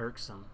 irksome.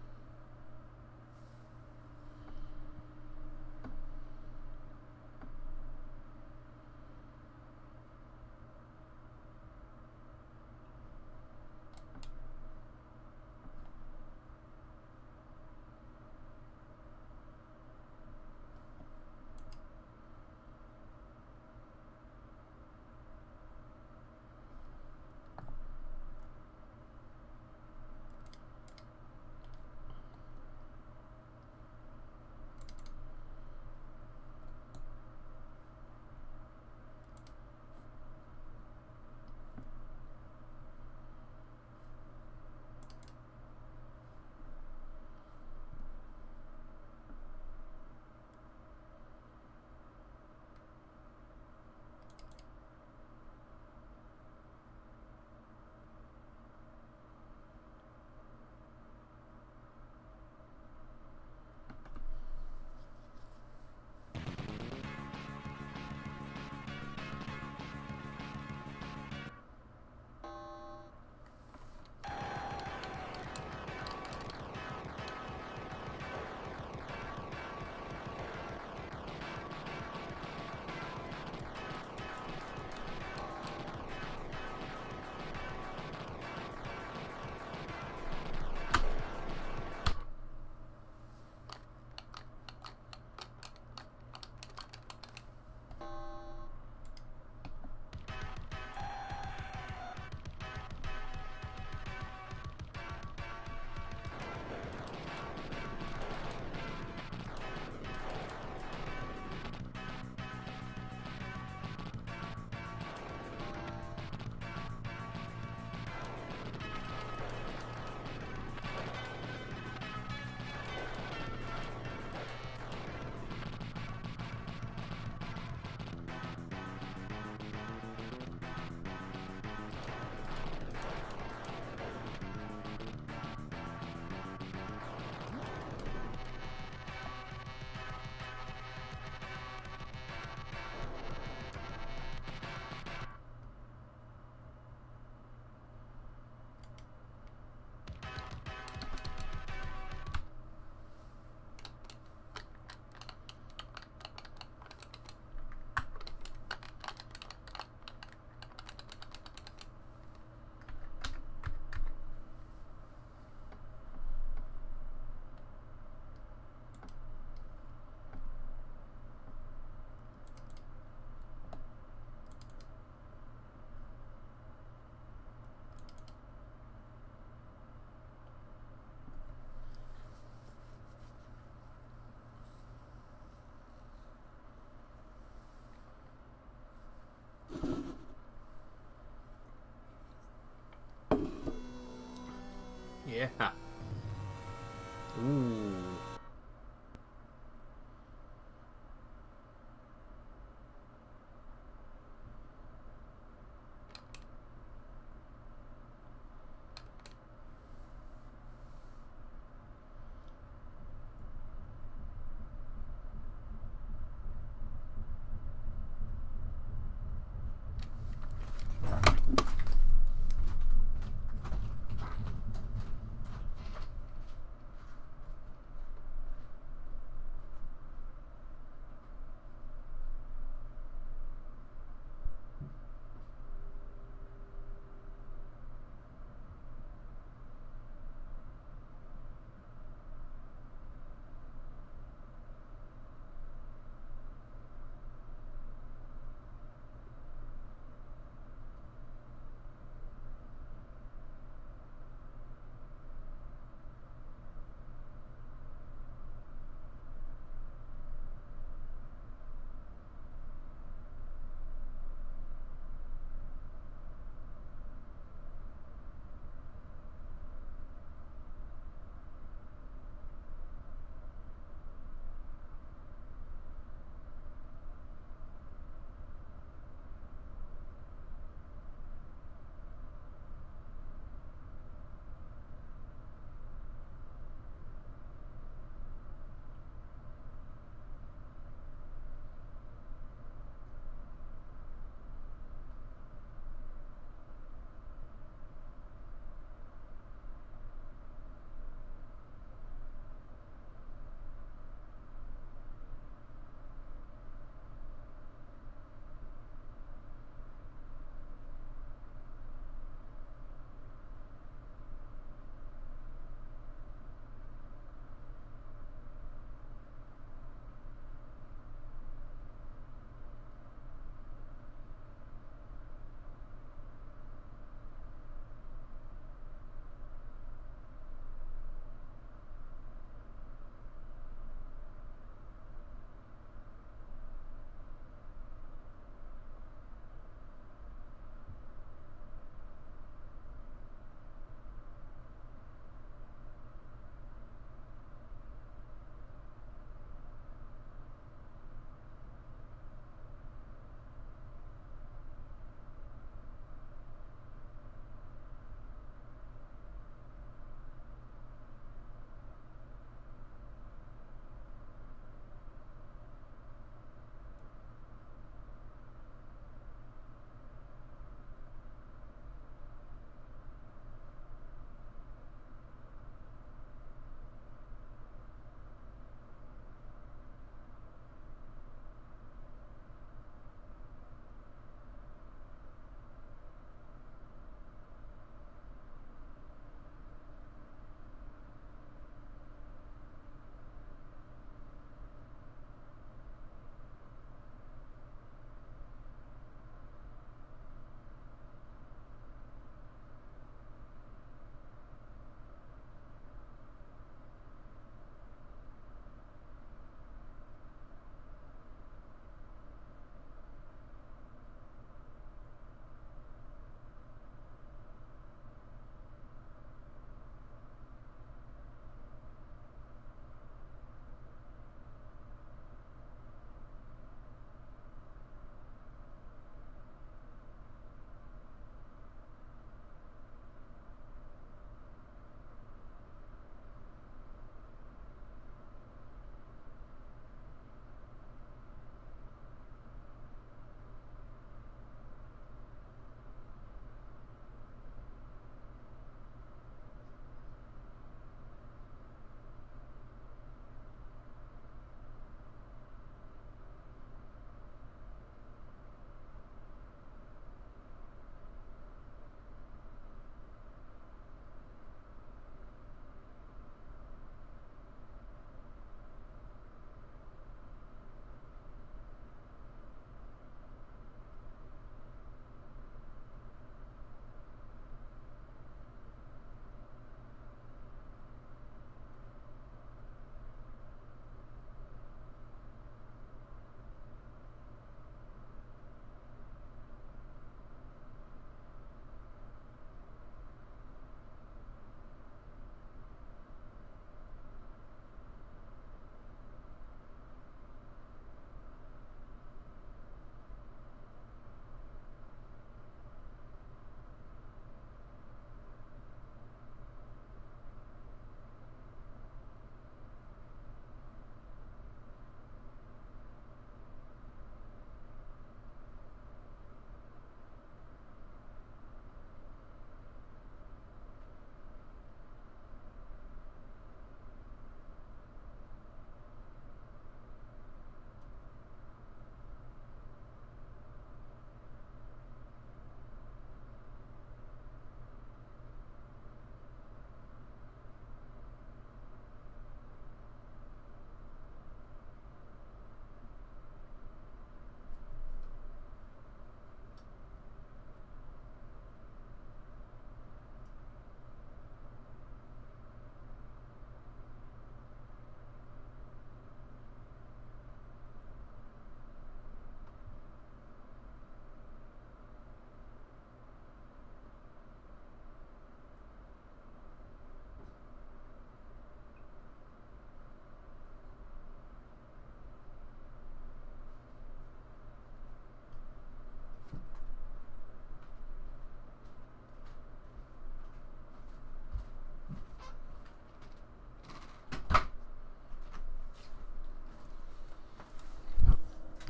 Yeah. Ooh.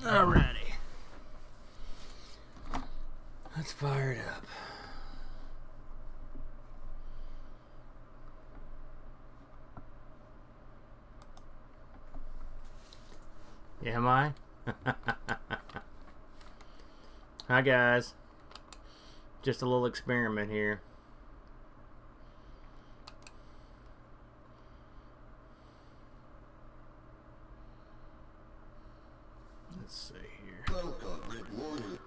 Alrighty. Let's fire it up. Yeah, am I? Hi guys. Just a little experiment here. Let's see here. Welcome, Red Warrior.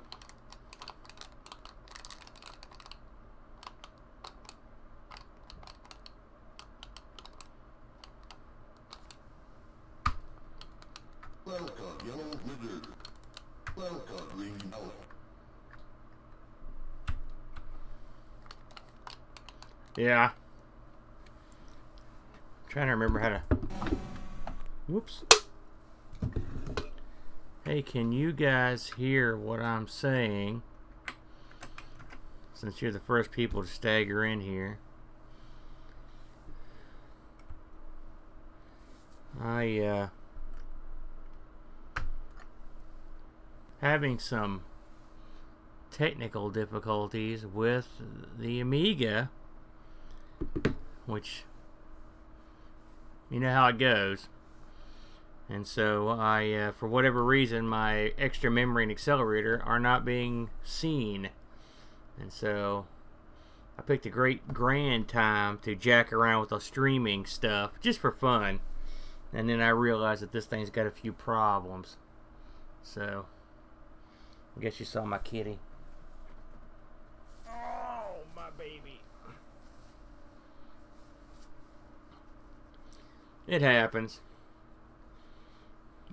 Welcome, Yellow Wizard. Welcome, Green Elf. Yeah. I'm trying to remember how to... Whoops. Hey, can you guys hear what I'm saying? Since you're the first people to stagger in here. Having some technical difficulties with the Amiga, which you know how it goes. And so for whatever reason, my extra memory and accelerator are not being seen. And so I picked a grand time to jack around with the streaming stuff just for fun. And then I realized that this thing's got a few problems. So I guess you saw my kitty. Oh, my baby. It happens.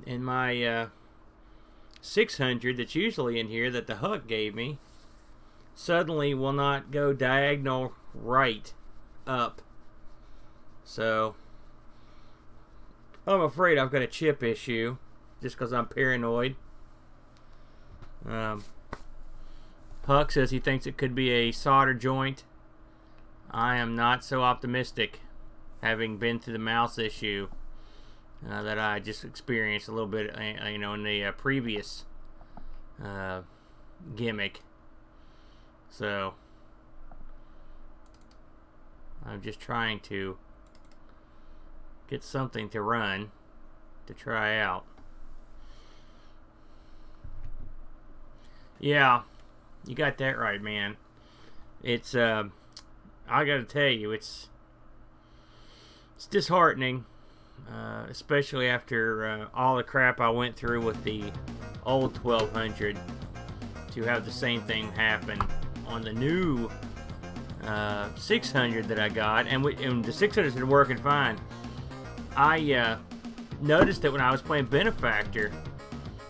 And my 600 that's usually in here that the Huck gave me suddenly will not go diagonal right up. So I'm afraid I've got a chip issue just because I'm paranoid. Huck says he thinks it could be a solder joint. I am not so optimistic, having been through the mouse issue that I just experienced a little bit, you know, in the previous gimmick. So I'm just trying to get something to run to try out. Yeah, you got that right, man. It's I gotta tell you, it's disheartening, especially after all the crap I went through with the old 1200, to have the same thing happen on the new 600 that I got, and the 600's been working fine. I noticed that when I was playing Benefactor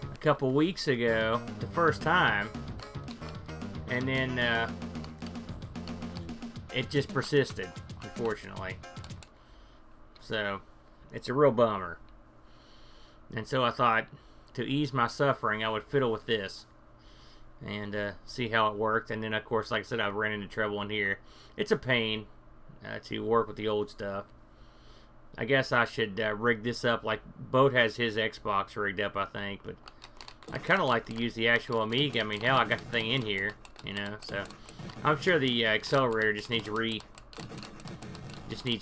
a couple weeks ago, the first time, and then it just persisted, unfortunately. So it's a real bummer. And so I thought, to ease my suffering, I would fiddle with this and see how it worked. And then, of course, like I said, I've ran into trouble in here. It's a pain to work with the old stuff. I guess I should rig this up like Boat has his Xbox rigged up, I think. But I kind of like to use the actual Amiga. I mean, hell, I got the thing in here, you know. So I'm sure the accelerator just needs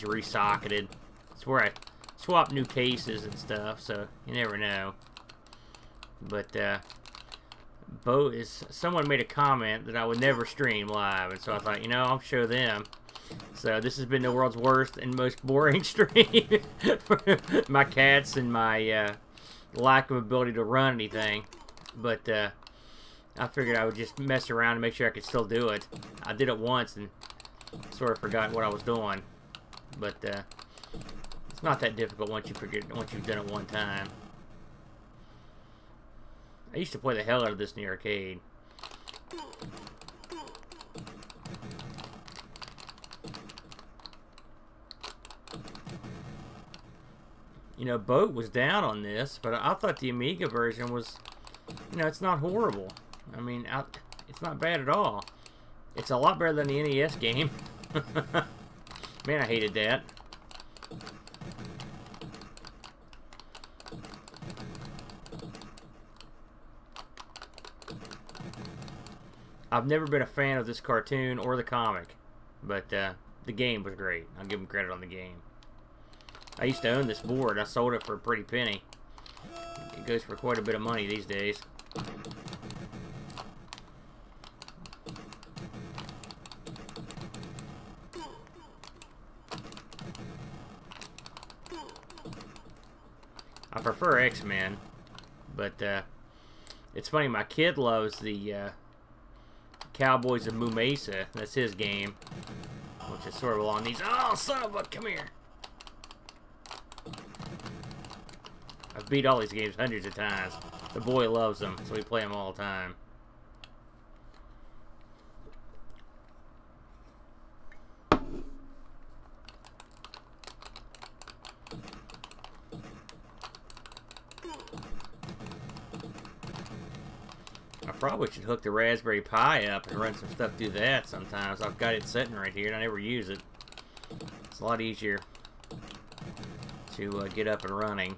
re-socketed. It's where I swap new cases and stuff, so you never know. But someone made a comment that I would never stream live, and so I thought, you know, I'll show them. So this has been the world's worst and most boring stream for my cats and my lack of ability to run anything. But I figured I would just mess around and make sure I could still do it. I did it once and sort of forgot what I was doing. But it's not that difficult once you've done it one time. I used to play the hell out of this in the arcade. You know, Boat was down on this, but I thought the Amiga version was, you know, it's not horrible. I mean, it's not bad at all. It's a lot better than the NES game. Man, I hated that. I've never been a fan of this cartoon or the comic, but the game was great. I'll give them credit on the game. I used to own this board. I sold it for a pretty penny. It goes for quite a bit of money these days. I prefer X-Men, but it's funny, my kid loves the Cowboys of Moo Mesa. That's his game, which is sort of along these... Oh, son of a... Come here. I've beat all these games hundreds of times. The boy loves them, so we play them all the time. I probably should hook the Raspberry Pi up and run some stuff through that sometimes. I've got it sitting right here and I never use it. It's a lot easier to get up and running.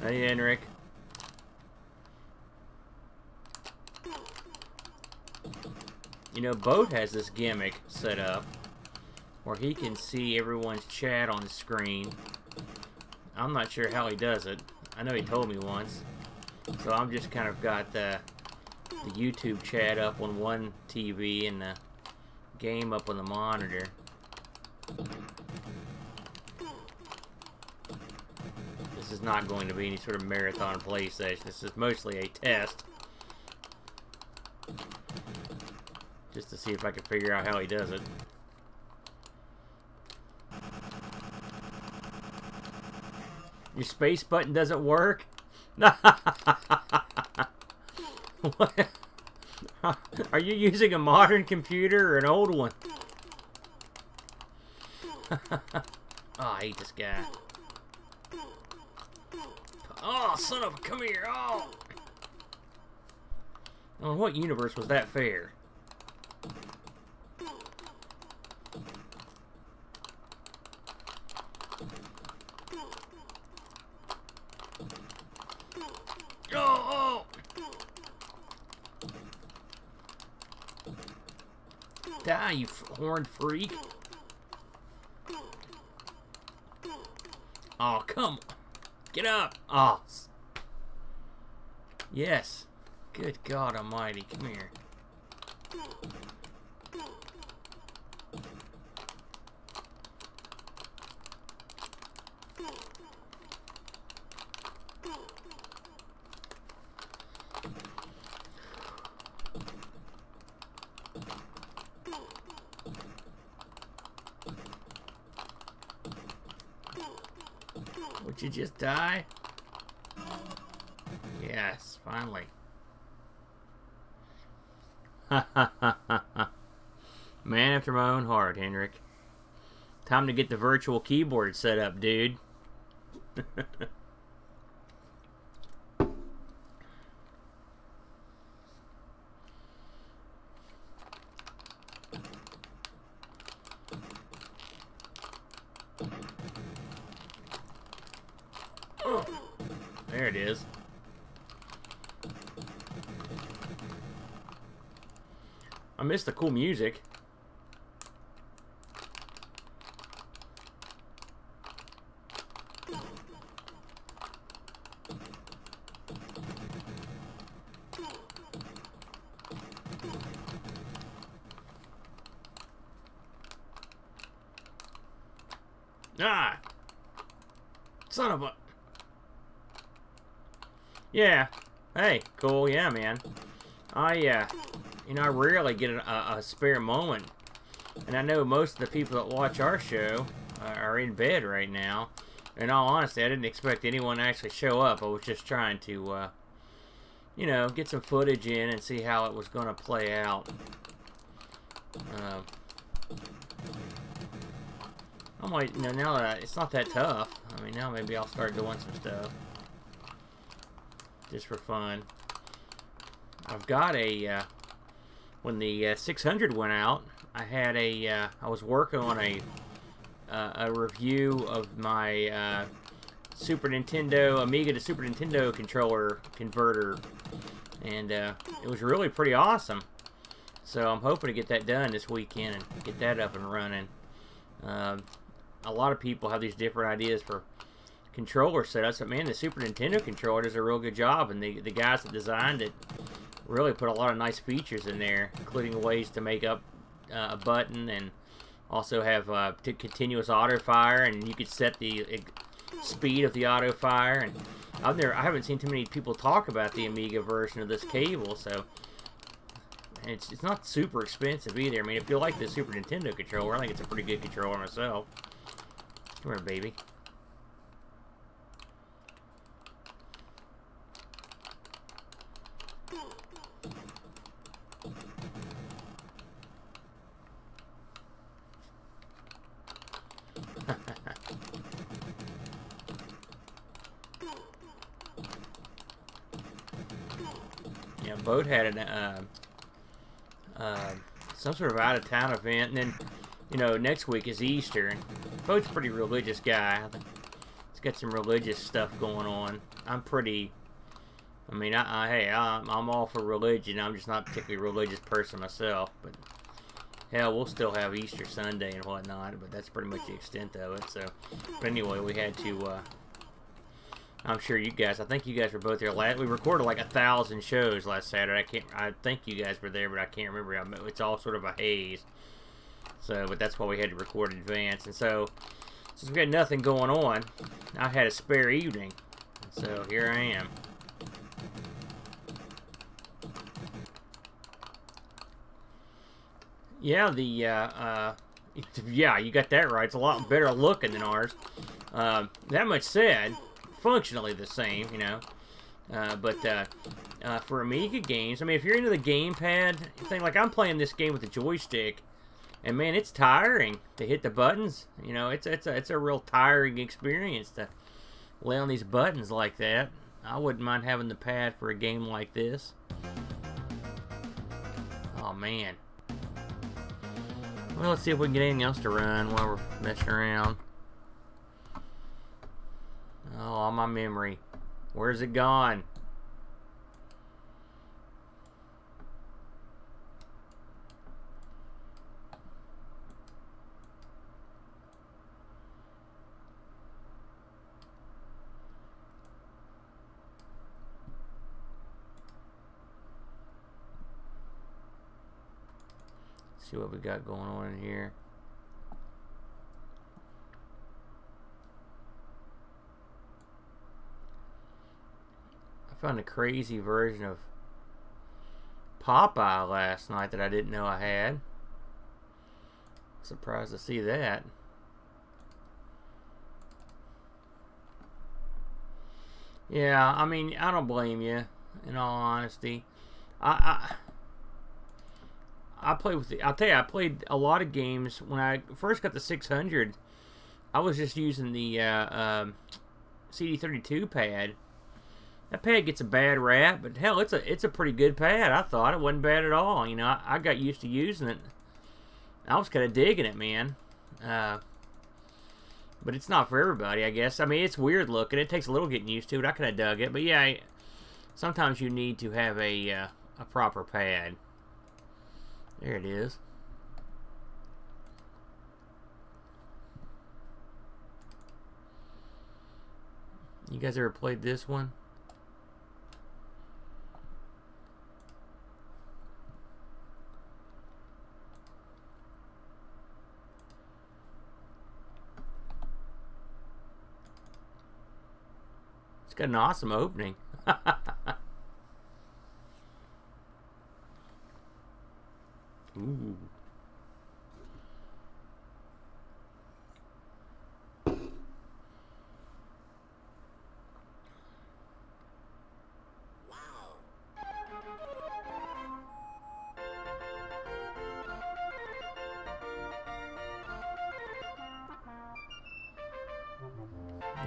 Hey, Henrik. You know, Boat has this gimmick set up where he can see everyone's chat on the screen. I'm not sure how he does it. I know he told me once. So I'm just kind of got the YouTube chat up on one TV and the game up on the monitor. This is not going to be any sort of marathon play session. This is mostly a test. Just to see if I can figure out how he does it. Your space button doesn't work? What? Are you using a modern computer or an old one? Oh, I hate this guy. Oh, son of a... Come here. Oh! In what universe was that fair? Oh! Die, you horned freak. Oh, come on. Get up. Oh. Yes. Good God almighty. Come here. Would you just die? Yes, finally. Man after my own heart, Henrik. Time to get the virtual keyboard set up, dude. There it is. I miss the cool music. Ah! Son of a... Yeah. Hey, cool. Yeah, man. You know, I rarely get a spare moment. And I know most of the people that watch our show are in bed right now. In all honesty, I didn't expect anyone to actually show up. I was just trying to, you know, get some footage in and see how it was going to play out. I might, you know, now that it's not that tough. I mean, now maybe I'll start doing some stuff. Just for fun. I've got a, when the 600 went out, I had a, I was working on a review of my Super Nintendo, Amiga to Super Nintendo controller converter. And it was really pretty awesome. So I'm hoping to get that done this weekend and get that up and running. A lot of people have these different ideas for controller setups, but man, the Super Nintendo controller does a real good job, and the guys that designed it really put a lot of nice features in there, including ways to make up a button, and also have continuous auto fire, and you could set the speed of the auto fire. And I haven't seen too many people talk about the Amiga version of this cable, so it's not super expensive either. I mean, if you like the Super Nintendo controller, I think it's a pretty good controller myself. Come here, baby. Yeah, Boat had an some sort of out-of-town event, and then, you know, next week is Easter, and Boat's a pretty religious guy. He's got some religious stuff going on. I'm pretty, I mean, hey, I'm all for religion. I'm just not a particularly religious person myself, but hell, we'll still have Easter Sunday and whatnot, but that's pretty much the extent of it. So, but anyway, we had to, I'm sure you guys, I think you guys were both there we recorded like 1,000 shows last Saturday. I think you guys were there, but I can't remember. It's all sort of a haze. So, but that's why we had to record in advance. And so, since we had nothing going on, I had a spare evening. So, here I am. Yeah, yeah, you got that right. It's a lot better looking than ours. That much said, functionally the same, you know. But for Amiga games, I mean, if you're into the gamepad thing, like I'm playing this game with the joystick, and man, it's tiring to hit the buttons. You know, it's a real tiring experience to lay on these buttons like that. I wouldn't mind having the pad for a game like this. Oh man. Well, let's see if we can get anything else to run while we're messing around. Oh, all my memory. Where's it gone? See what we got going on in here. I found a crazy version of Popeye last night that I didn't know I had. Surprised to see that. Yeah, I mean, I don't blame you, in all honesty. I played with I'll tell you, I played a lot of games. When I first got the 600, I was just using the CD32 pad. That pad gets a bad rap, but hell, it's a pretty good pad. I thought it wasn't bad at all. You know, I got used to using it. I was kind of digging it, man. But it's not for everybody, I guess. I mean, it's weird looking. It takes a little getting used to it. I kind of dug it, but yeah, sometimes you need to have a proper pad. There it is. You guys ever played this one? It's got an awesome opening. Ooh.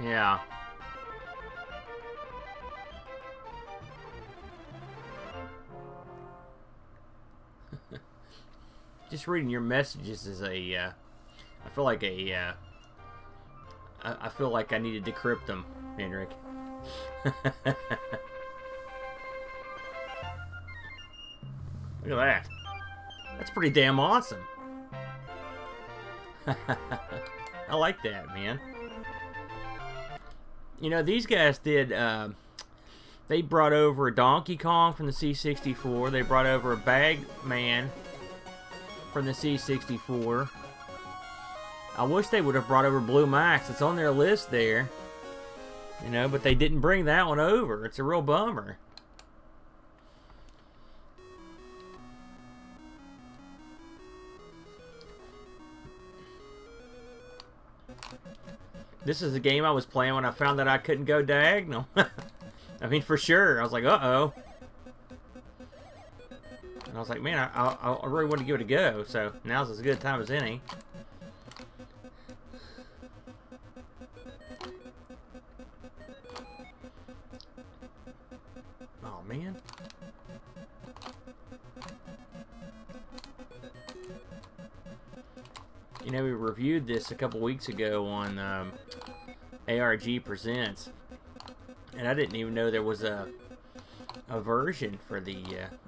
Yeah. Just reading your messages is I feel like a I feel like I need to decrypt them, Henrik. Look at that. That's pretty damn awesome. I like that, man. You know, these guys did, they brought over a Donkey Kong from the C64. They brought over a Bagman from the C64. I wish they would have brought over Blue Max. It's on their list there. You know, but they didn't bring that one over. It's a real bummer. This is the game I was playing when I found that I couldn't go diagonal. I mean, for sure. I was like, uh-oh. And I was like, man, I really want to give it a go. So now's as good a time as any. Oh, man. You know, we reviewed this a couple weeks ago on ARG Presents, and I didn't even know there was a version for the,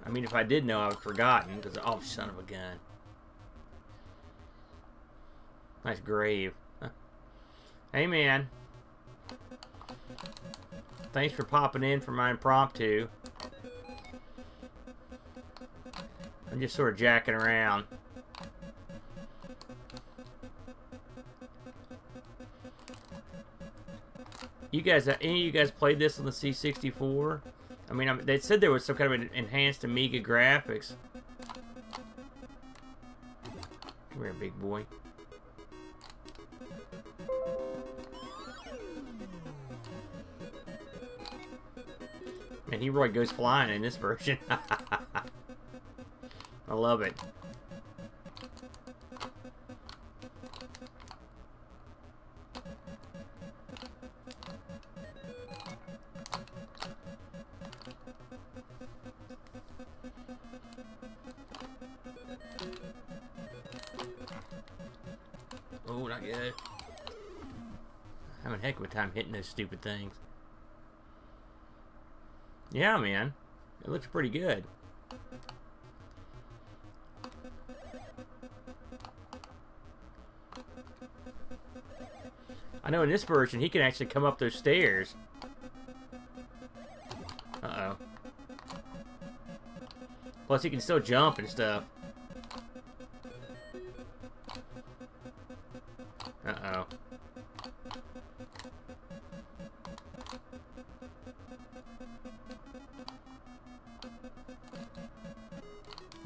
I mean, if I did know, I would have forgotten, because, oh, son of a gun. Nice grave. Huh. Hey, man. Thanks for popping in for my impromptu. I'm just sort of jacking around. You guys, any of you guys played this on the C64? I mean, they said there was some kind of an enhanced Amiga graphics. Come here, big boy. Man, he really goes flying in this version. I love it. Oh, not good. Having a heck of a time hitting those stupid things. Yeah, man. It looks pretty good. I know in this version he can actually come up those stairs. Uh-oh. Plus he can still jump and stuff. Uh-oh.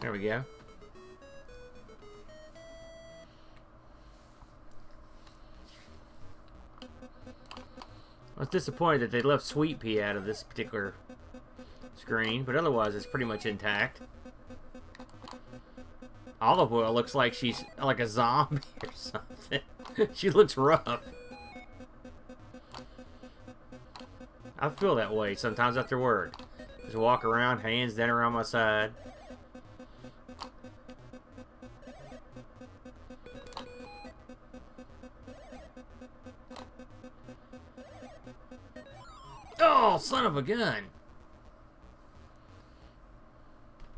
There we go. I was disappointed that they left Sweet Pea out of this particular screen, but otherwise it's pretty much intact. Olive Oil looks like she's like a zombie or something. She looks rough. I feel that way sometimes after work. Just walk around, hands down around my side. Oh, son of a gun.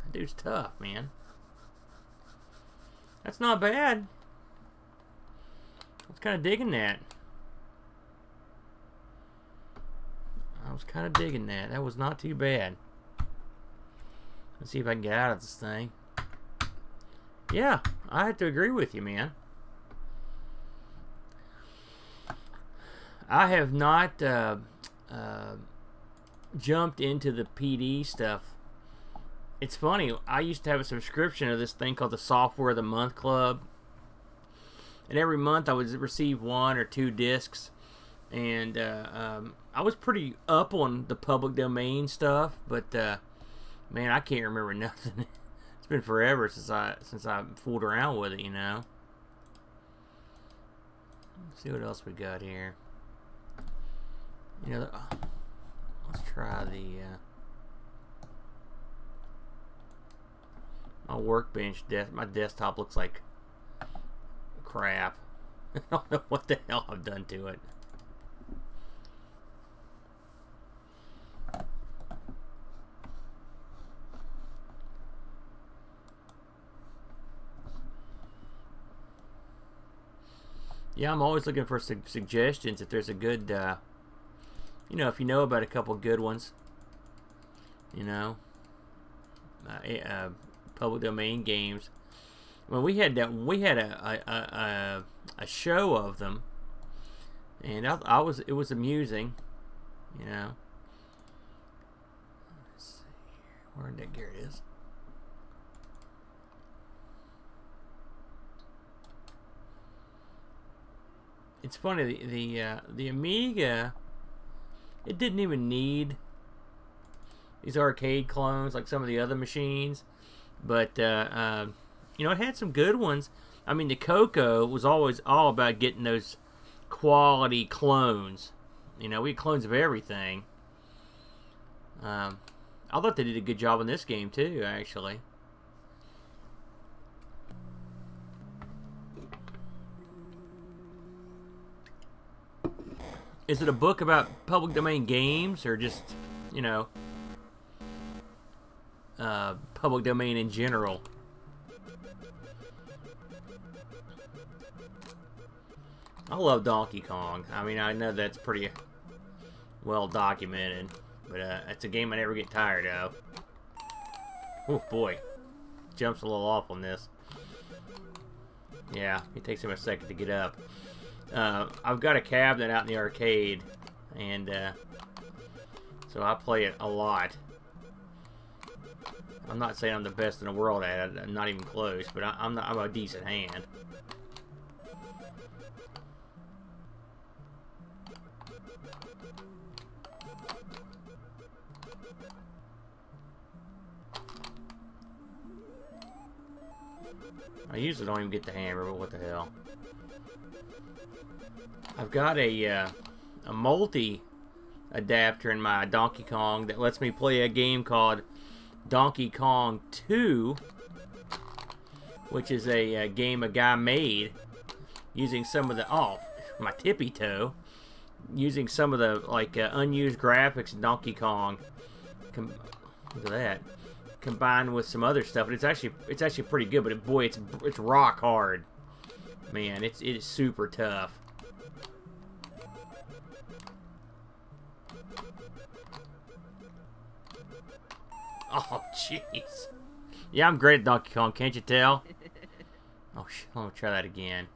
That dude's tough, man. That's not bad. I was kind of digging that. That was not too bad. Let's see if I can get out of this thing. Yeah, I have to agree with you, man. I have not jumped into the PD stuff. It's funny, I used to have a subscription to this thing called the Software of the Month Club. And every month I would receive 1 or 2 discs. And I was pretty up on the public domain stuff. But, man, I can't remember nothing. It's been forever since I fooled around with it, you know. Let's see what else we got here. You know, let's try the my workbench. My desktop looks like crap. I don't know what the hell I've done to it. Yeah, I'm always looking for suggestions if there's a good, you know, if you know about a couple good ones, you know, public domain games. Well, we had a show of them, and it was amusing, you know. Let's see, where did that? Here it is. It's funny, the Amiga, it didn't even need these arcade clones like some of the other machines, but you know, it had some good ones. I mean, the Coco was always all about getting those quality clones. You know, we had clones of everything. I thought they did a good job in this game too, actually. Is it a book about public domain games, or just, you know, public domain in general? I love Donkey Kong. I mean, I know that's pretty well documented, but it's a game I never get tired of. Oh boy, jumps a little off on this. Yeah, it takes him a second to get up. I've got a cabinet out in the arcade, and so I play it a lot. I'm not saying I'm the best in the world at it. I'm not even close, but I'm a decent hand. I usually don't even get the hammer, but what the hell. I've got a multi adapter in my Donkey Kong that lets me play a game called Donkey Kong 2, which is a game a guy made using some of the, oh, my tippy toe, using some of the like unused graphics in Donkey Kong. Look at that, combined with some other stuff, and it's actually pretty good. But boy, it's rock hard, man. It is super tough. Oh, jeez. Yeah, I'm great at Donkey Kong, can't you tell? Oh, shit. I'm gonna try that again.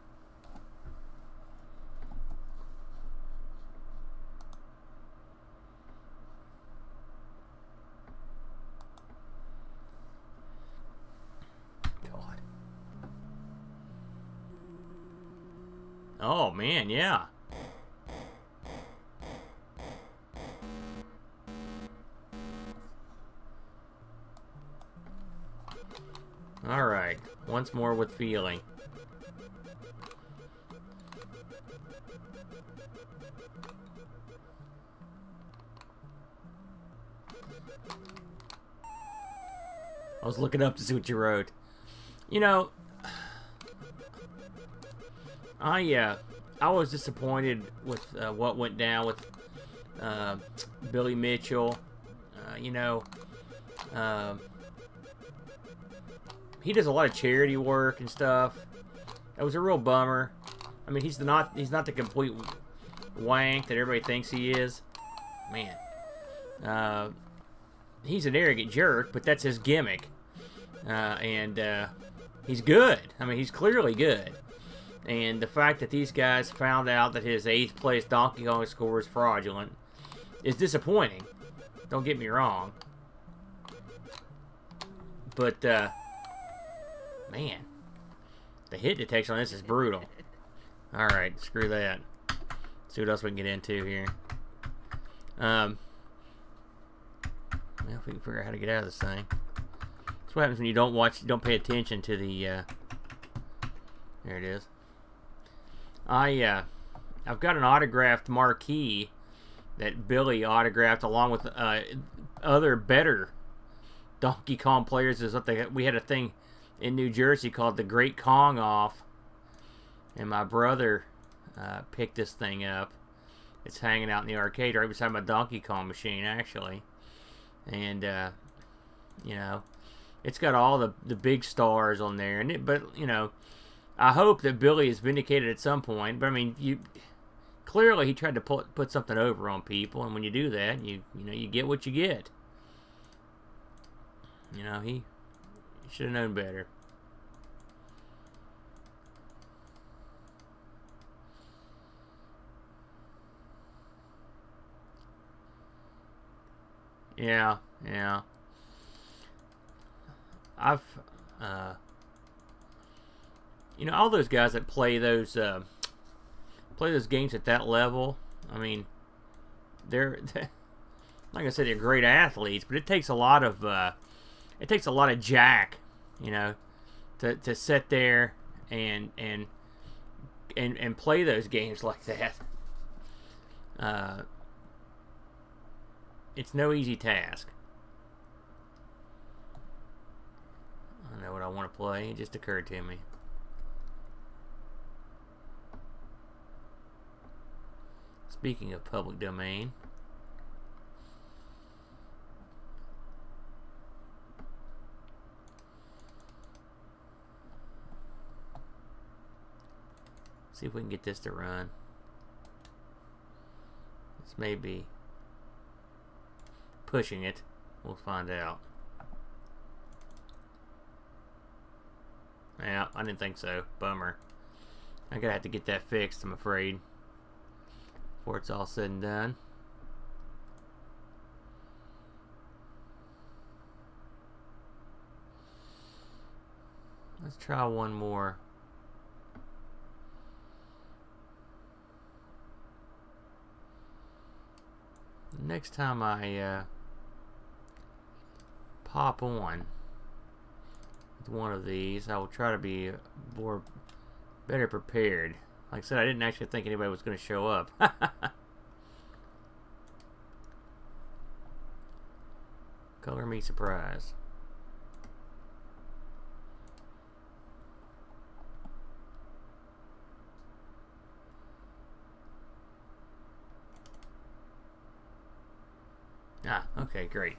God. Oh, man, yeah. Alright, once more with feeling. I was looking up to see what you wrote. You know, I was disappointed with what went down with Billy Mitchell. You know, he does a lot of charity work and stuff. That was a real bummer. I mean, he's not the complete wank that everybody thinks he is. Man, he's an arrogant jerk, but that's his gimmick. And he's good. I mean, he's clearly good. And the fact that these guys found out that his 8th place Donkey Kong score is fraudulent is disappointing. Don't get me wrong. But, man, the hit detection on this is brutal. Alright, screw that. Let's see what else we can get into here. Well, if we can figure out how to get out of this thing. That's what happens when you don't pay attention to the, there it is. I've got an autographed marquee that Billy autographed along with other better Donkey Kong players. Is what we had a thing in New Jersey called the Great Kong Off, and my brother picked this thing up. It's hanging out in the arcade right beside my Donkey Kong machine, actually. And you know, it's got all the big stars on there, but you know, I hope that Billy is vindicated at some point. But I mean, clearly he tried to put something over on people, and when you do that, you know, you get what you get. You know, he should have known better. Yeah, yeah. You know, all those guys that play those games at that level, I mean, they're like I said, they're great athletes, but it takes a lot of jack, you know, to sit there and play those games like that. It's no easy task. I know what I want to play. It just occurred to me. Speaking of public domain. See if we can get this to run. This may be pushing it. We'll find out. Yeah, I didn't think so. Bummer. I'm gonna have to get that fixed, I'm afraid, before it's all said and done. Let's try one more. Next time I pop on with one of these, I will try to be better prepared. Like I said, I didn't actually think anybody was going to show up. Color me surprised. Ah, okay, great.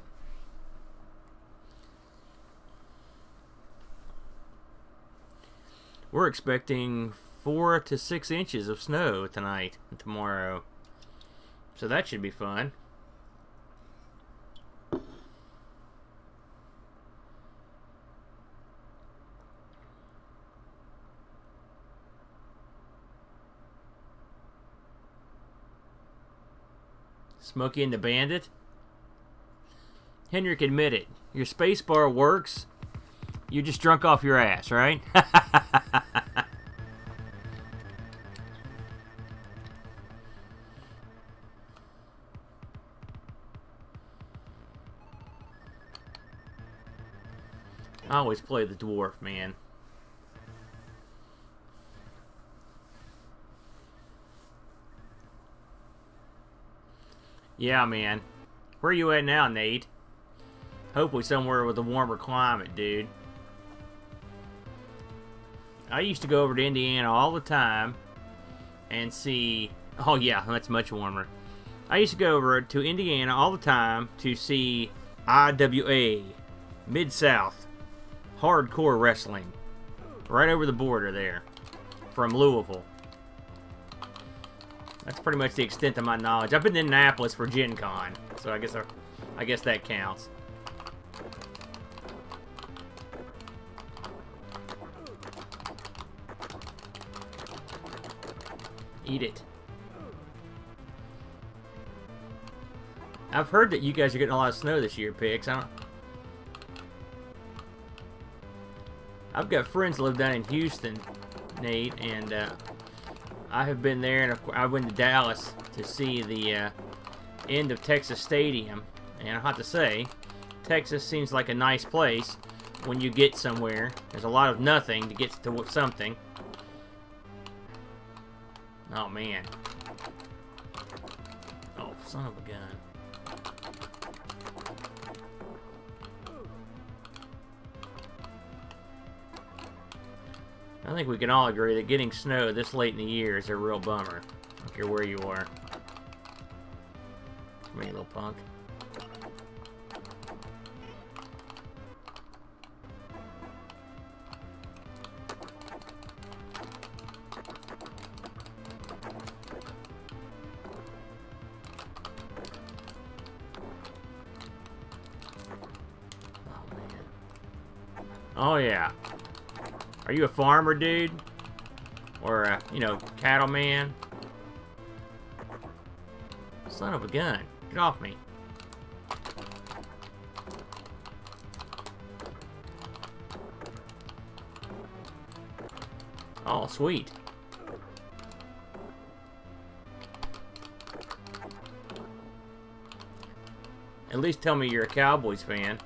We're expecting 4 to 6 inches of snow tonight and tomorrow, so that should be fun. Smokey and the Bandit. Henrik, admit it. Your space bar works. You're just drunk off your ass, right? I always play the dwarf, man. Yeah, man. Where are you at now, Nate? Hopefully somewhere with a warmer climate, dude. I used to go over to Indiana all the time and see... Oh, yeah, that's much warmer. I used to go over to Indiana all the time to see IWA, Mid-South, hardcore wrestling. Right over the border there, from Louisville. That's pretty much the extent of my knowledge. I've been to Annapolis for Gen Con, so I guess that counts. Eat it. I've heard that you guys are getting a lot of snow this year, Pix. I've got friends that live down in Houston, Nate, and I have been there, and I went to Dallas to see the end of Texas Stadium, and I have to say, Texas seems like a nice place when you get somewhere. There's a lot of nothing to get to something. Oh, man. Oh, son of a gun. I think we can all agree that getting snow this late in the year is a real bummer. I don't care where you are. Come here, little punk. Oh, yeah. Are you a farmer, dude? Or a, you know, cattleman? Son of a gun. Get off me. Oh, sweet. At least tell me you're a Cowboys fan.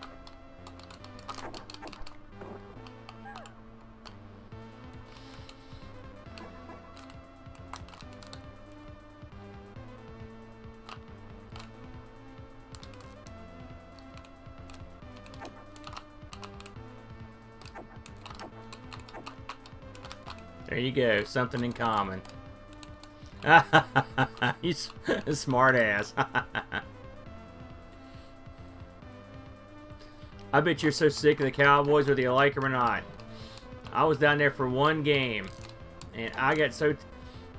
There you go, something in common. He's a smart ass. I bet you're so sick of the Cowboys whether you like them or not. I was down there for one game, and I got so...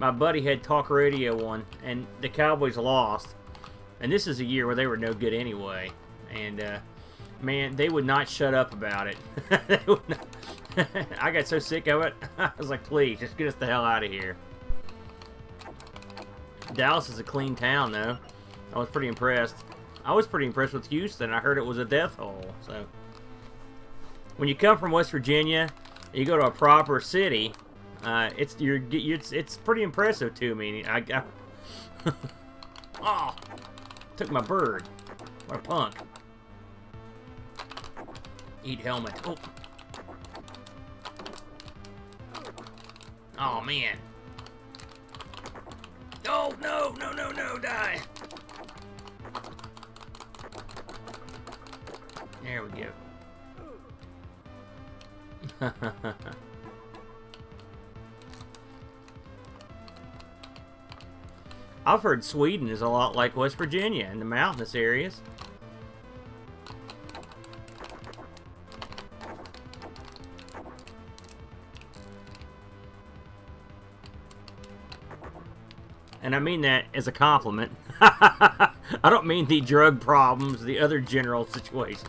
My buddy had talk radio on, and the Cowboys lost. And this is a year where they were no good anyway. And, man, they would not shut up about it. They would not... I got so sick of it, I was like, please, just get us the hell out of here. Dallas is a clean town, though. I was pretty impressed. I was pretty impressed with Houston. I heard it was a death hole. So, when you come from West Virginia, you go to a proper city, it's pretty impressive to me. Oh, took my bird. What a punk. Eat helmet. Oh. Oh, man. Oh, no, no, no, no, die. There we go. I've heard Sweden is a lot like West Virginia in the mountainous areas. And I mean that as a compliment. I don't mean the drug problems, the other general situation.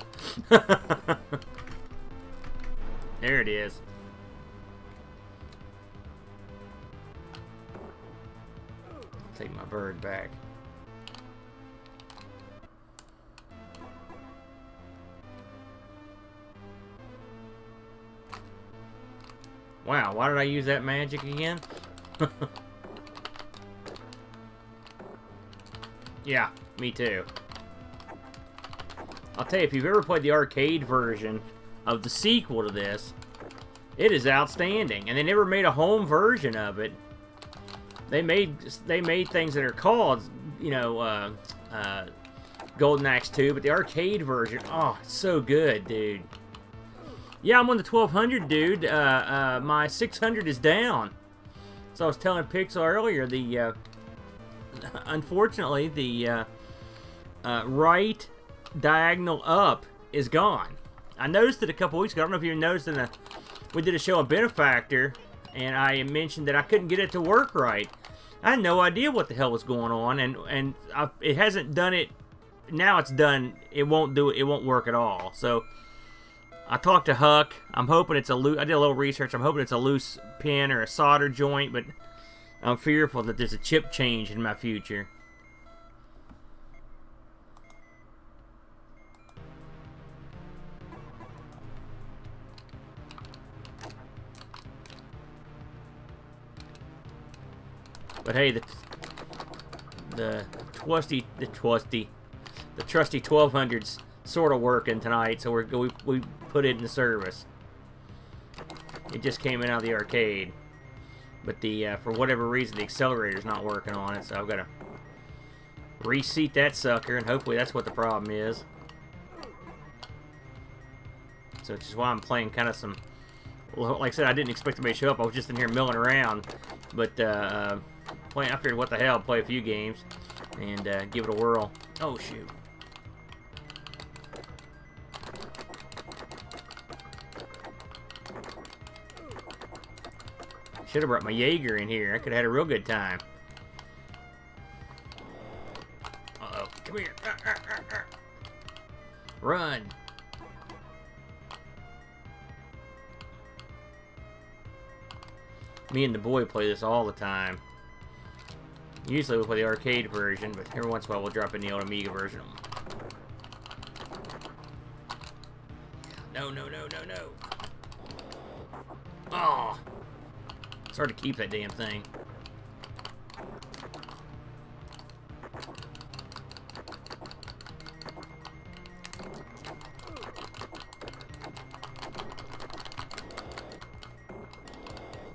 There it is. Take my bird back. Wow, why did I use that magic again? Yeah, me too. I'll tell you, if you've ever played the arcade version of the sequel to this, it is outstanding. And they never made a home version of it. They made things that are called, you know, Golden Axe 2, but the arcade version, oh, it's so good, dude. Yeah, I'm on the 1200, dude. My 600 is down. So I was telling Pixel earlier, unfortunately, the right diagonal up is gone. I noticed it a couple weeks ago. I don't know if you noticed we did a show on Benefactor, and I mentioned that I couldn't get it to work right. I had no idea what the hell was going on, and it hasn't done it. Now it's done. It won't do it. It won't work at all. So I talked to Huck. I'm hoping it's a loose. I did a little research. I'm hoping it's a loose pin or a solder joint, but I'm fearful that there's a chip change in my future. But hey, the trusty 1200's sort of working tonight, so we put it in service. It just came in out of the arcade, but for whatever reason the accelerator's not working on it, so I've got to reseat that sucker, and hopefully that's what the problem is. So which is why I'm playing kind of some. Like I said, I didn't expect somebody to show up. I was just in here milling around, but I figured, what the hell, play a few games and give it a whirl. Oh, shoot. Should have brought my Jaeger in here. I could have had a real good time. Uh-oh. Come here. Run. Me and the boy play this all the time. Usually we play the arcade version, but every once in a while we'll drop in the old Amiga version. No, no, no, no, no. Oh! It's hard to keep that damn thing.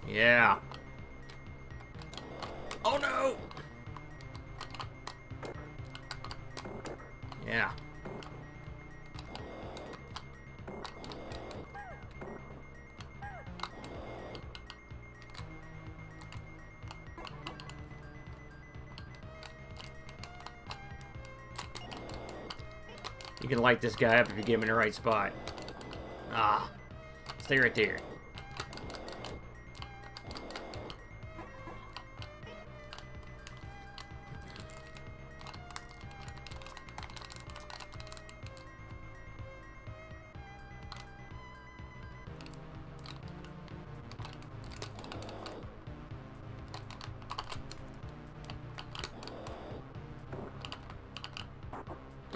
Yeah. Oh no! Yeah. You can light this guy up if you get him in the right spot. Ah. Stay right there.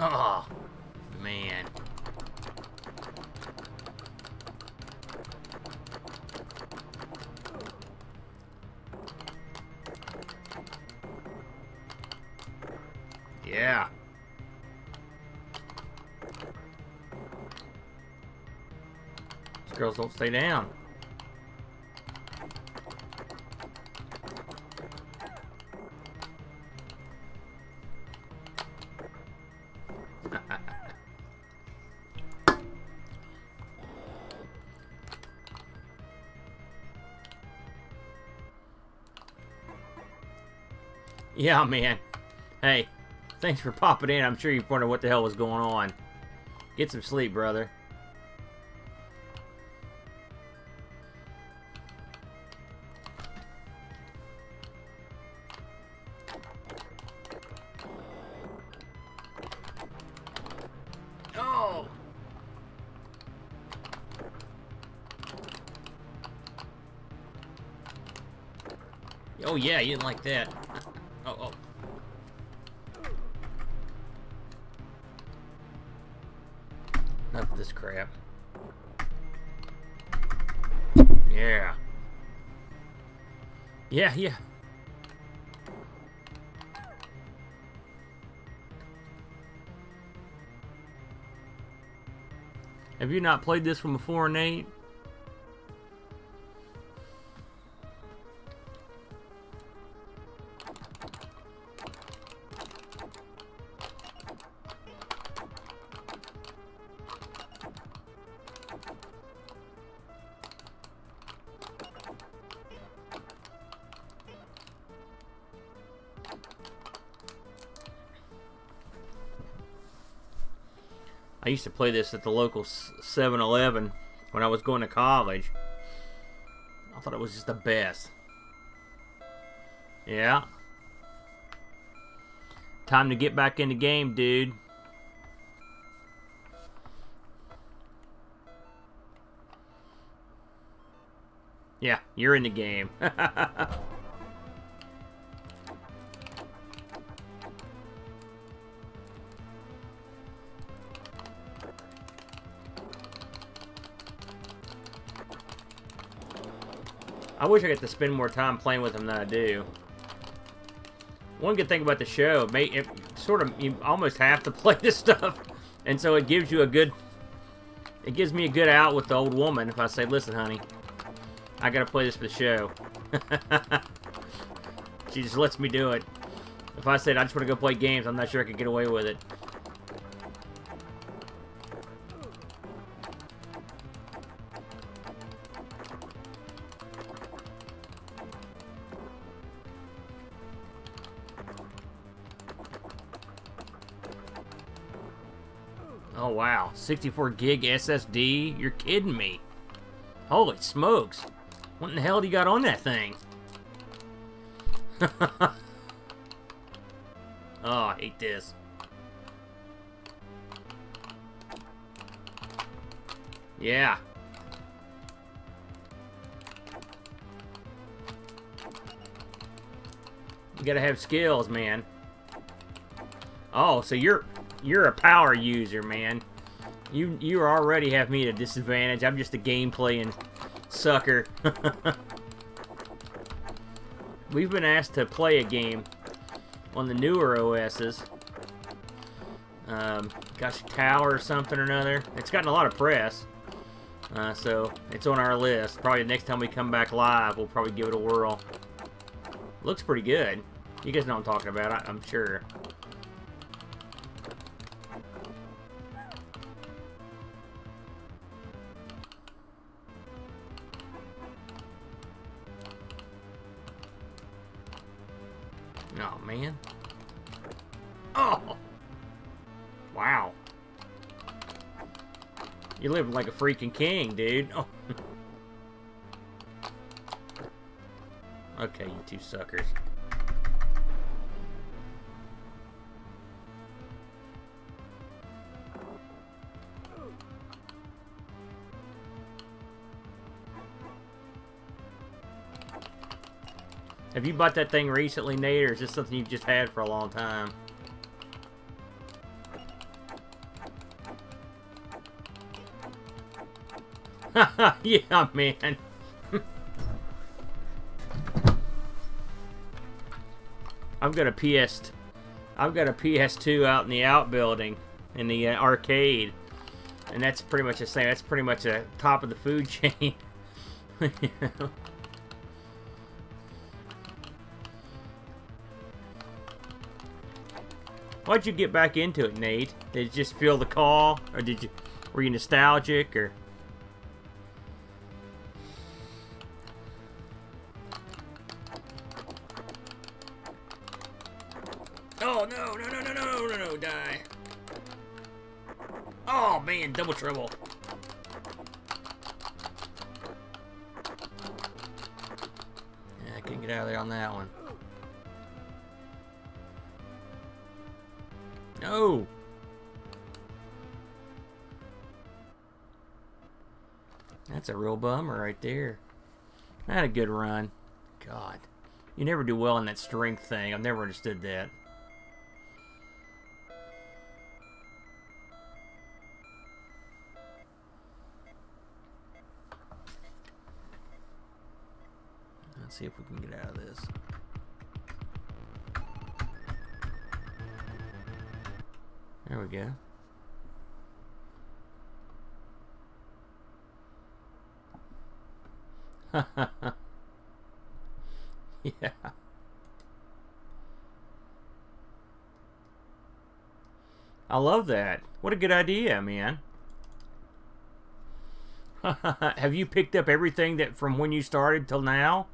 Oh, man. Yeah. These girls don't stay down. Yeah, man. Hey, thanks for popping in. I'm sure you wondered what the hell was going on. Get some sleep, brother. Oh! Oh, yeah, you didn't like that. Oh, oh. Enough of this crap. Yeah. Yeah, yeah. Have you not played this from before, Nate? I used to play this at the local 7-Eleven when I was going to college. I thought it was just the best. Yeah. Time to get back in the game, dude. Yeah, you're in the game. I wish I got to spend more time playing with them than I do. One good thing about the show, it sort of, you almost have to play this stuff, and so it gives you a good, it gives me a good out with the old woman if I say, listen, honey, I gotta play this for the show. She just lets me do it. If I said I just want to go play games, I'm not sure I could get away with it. Oh wow, 64 gig SSD? You're kidding me. Holy smokes. What in the hell do you got on that thing? Oh, I hate this. Yeah. You gotta have skills, man. Oh, so you're a power user, man. You already have me at a disadvantage. I'm just a game playing sucker. We've been asked to play a game on the newer OSs. Gosh, Tower or something or another. It's gotten a lot of press. So it's on our list. Probably the next time we come back live, we'll probably give it a whirl. Looks pretty good. You guys know what I'm talking about, I'm sure. Oh, man. Oh! Wow. You live like a freaking king, dude. Oh. Okay, you two suckers. Have you bought that thing recently, Nate, or is this something you've just had for a long time? Yeah, man. I've got a PS2 out in the outbuilding in the arcade, and that's pretty much the same. That's pretty much the top of the food chain. You know? Why'd you get back into it, Nate? Did you just feel the call, or were you nostalgic, or? Oh no, die. Oh man, double trouble. Yeah, I couldn't get out of there on that one. No. That's a real bummer right there. I had a good run. God. You never do well in that strength thing. I've never understood that. Let's see if we can get out of this. There we go. Yeah. I love that. What a good idea, man. Have you picked up everything that from when you started till now?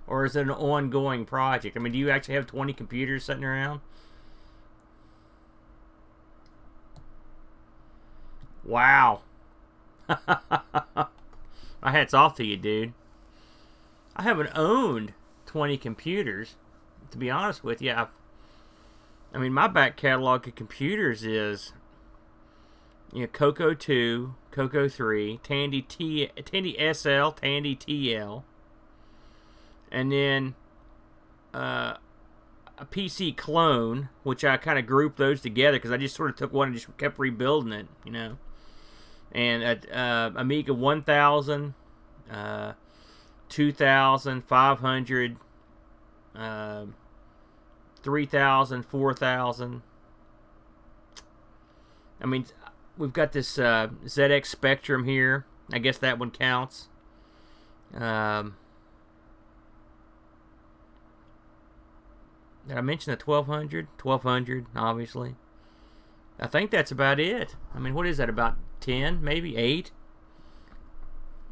Or is it an ongoing project? I mean, do you actually have 20 computers sitting around? Wow. My hat's off to you, dude. I haven't owned 20 computers, to be honest with you. I mean, my back catalog of computers is, you know, Coco 2, Coco 3, Tandy SL, Tandy TL, and then a PC clone, which I kind of grouped those together because I just sort of took one and just kept rebuilding it, you know. And Amiga 1000, 2000, 500, 3000, 4000. I mean, we've got this ZX Spectrum here. I guess that one counts. Did I mention the 1200? 1200, obviously. I think that's about it. I mean, what is that, about 10, maybe 8?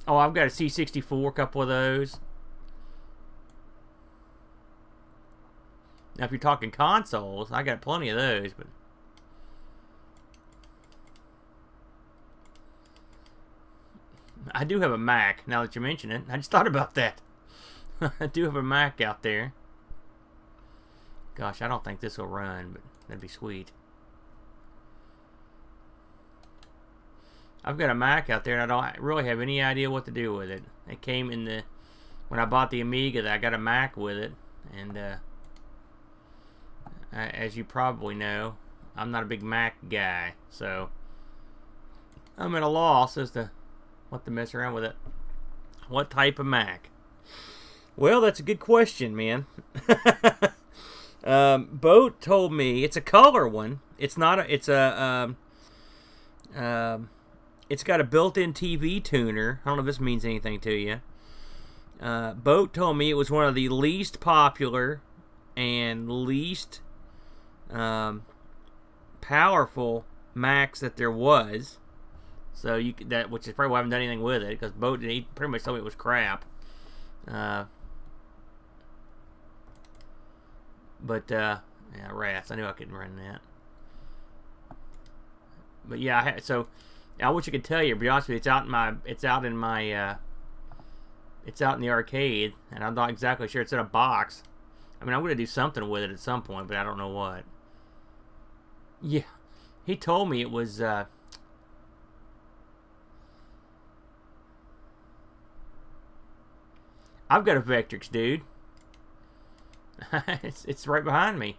Oh, I've got a C64, a couple of those. Now, if you're talking consoles, I got plenty of those, but I do have a Mac, now that you mention it. I just thought about that. I do have a Mac out there. Gosh, I don't think this will run, but that'd be sweet. I've got a Mac out there, and I don't really have any idea what to do with it. It came in the... When I bought the Amiga, I got a Mac with it, And as you probably know, I'm not a big Mac guy, so I'm at a loss as to what to mess around with it. What type of Mac? Well, that's a good question, man. Boat told me it's a color one. It's not a. It's a. It's got a built-in TV tuner. I don't know if this means anything to you. Boat told me it was one of the least popular and least powerful Macs that there was. So which is probably why I haven't done anything with it, because Boat, he pretty much told me it was crap. Yeah, rats. I knew I couldn't run that. But yeah, so I wish I could tell you. To be honest with you, it's out in the arcade, and I'm not exactly sure. It's in a box. I mean, I'm gonna do something with it at some point, but I don't know what. Yeah, he told me it was. I've got a Vectrix, dude. it's right behind me.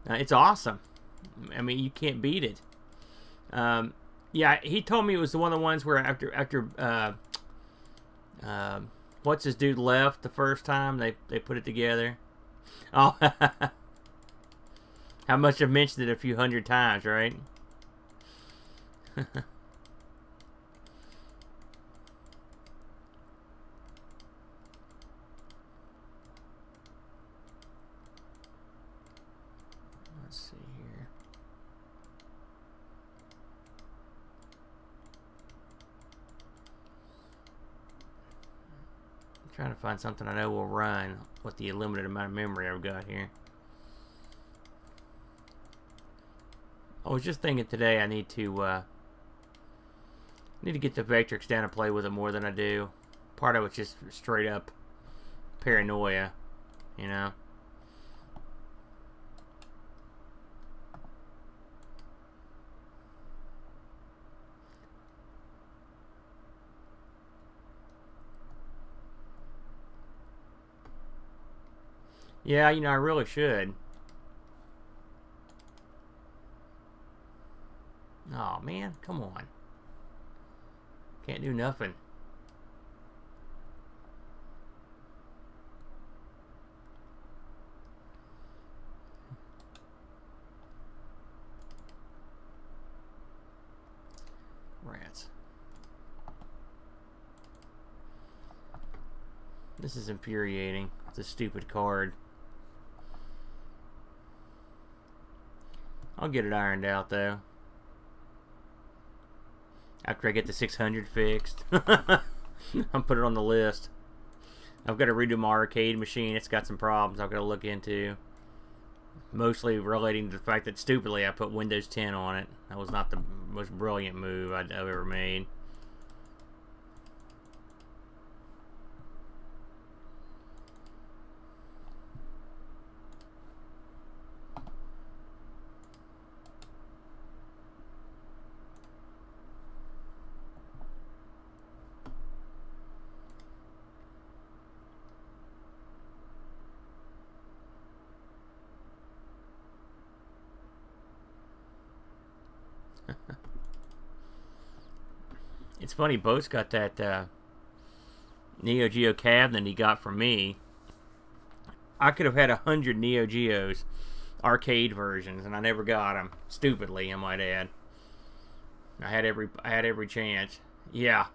It's awesome. I mean, you can't beat it. Yeah, he told me it was one of the ones where after what's his dude left the first time they put it together. Oh, how much I've mentioned it a few hundred times, right? Let's see here. I'm trying to find something I know will run with the limited amount of memory I've got here. I was just thinking today I need to get the Vectrix down and play with it more than I do. Part of it's just straight up paranoia, you know. Yeah, you know, I really should. Oh, man, come on. Can't do nothing. Rats. This is infuriating. It's a stupid card. I'll get it ironed out, though. After I get the 600 fixed. I'll put it on the list. I've got to redo my arcade machine. It's got some problems I've got to look into. Mostly relating to the fact that, stupidly, I put Windows 10 on it. That was not the most brilliant move I've ever made. It's funny, Bo's got that Neo Geo cabinet he got from me. I could have had 100 Neo Geos, arcade versions, and I never got them. Stupidly, I might add. I had every chance. Yeah.